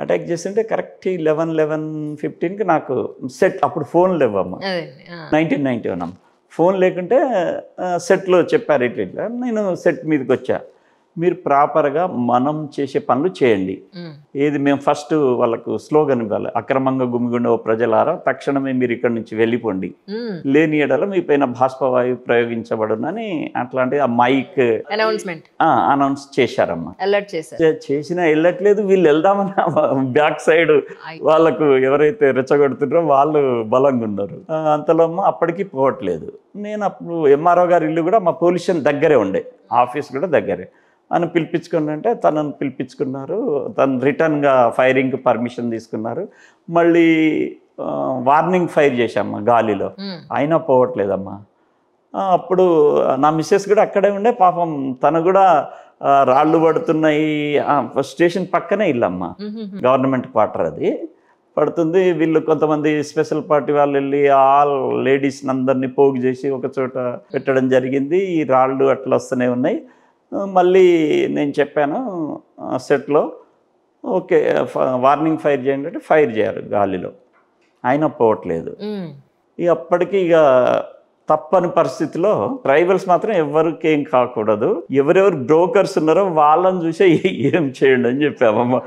Attack చేస్తుంటే correct 11:15కి నాకు set. అప్పుడు ఫోన్ లేవమ్మా, అదేండి. 1991 అమ్మ. ఫోన్ లేకుంటే సెట్లో చెప్పారు ఇట్లా ఇట్లా. నేను సెట్ మీదకి వచ్చా. మీరు ప్రాపర్గా మనం చేసే పనులు చేయండి. ఏది మేము ఫస్ట్ వాళ్ళకు స్లోగన్ ఇవ్వాలి, అక్రమంగా గుమిగుండే ఓ ప్రజలారా తక్షణమే మీరు ఇక్కడి నుంచి వెళ్ళిపోండి, లేని ఎడల మీ పైన బాష్పవాయువు ప్రయోగించబడునని అట్లాంటి ఆ మైక్ అనౌన్స్మెంట్ అనౌన్స్ చేశారమ్మా. అలర్ట్ చేశారు. చేసినా వెళ్ళట్లేదు. వీళ్ళు వెళ్దామని బ్యాక్ సైడ్ వాళ్ళకు ఎవరైతే రెచ్చగొడుతున్నారో వాళ్ళు బలంగా ఉన్నారు. అంతలో అప్పటికి పోవట్లేదు. నేను అప్పుడు ఎంఆర్ఓ గారి ఇల్లు కూడా మా పోలీస్ స్టేషన్ దగ్గరే ఉండే, ఆఫీస్ కూడా దగ్గరే. అని పిలిపించుకుని అంటే తనను పిలిపించుకున్నారు. తను రిటర్న్గా ఫైరింగ్కి పర్మిషన్ తీసుకున్నారు. మళ్ళీ వార్నింగ్ ఫైర్ చేశామ్మా గాలిలో, అయినా పోవట్లేదమ్మా. అప్పుడు నా మిస్సెస్ కూడా అక్కడే ఉండే. పాపం తను కూడా రాళ్ళు పడుతున్నాయి. స్టేషన్ పక్కనే ఇల్లమ్మా, గవర్నమెంట్ క్వార్టర్ అది పడుతుంది. వీళ్ళు కొంతమంది స్పెషల్ పార్టీ వాళ్ళు వెళ్ళి ఆల్ లేడీస్ అందరినీ పోగు చేసి ఒక చోట పెట్టడం జరిగింది. ఈ రాళ్ళు అట్లా వస్తూనే ఉన్నాయి. మళ్ళీ నేను చెప్పాను సెట్లో, ఓకే వార్నింగ్ ఫైర్ చేయండి అంటే ఫైర్ చేయాలి గాలిలో, అయినా పోవట్లేదు. ఇక అప్పటికి ఇక తప్పని పరిస్థితిలో ట్రైబల్స్ మాత్రం ఎవరికి ఏం కాకూడదు, ఎవరెవరు బ్రోకర్స్ ఉన్నారో వాళ్ళని చూసే ఏం చేయండి అని చెప్పామమ్మ.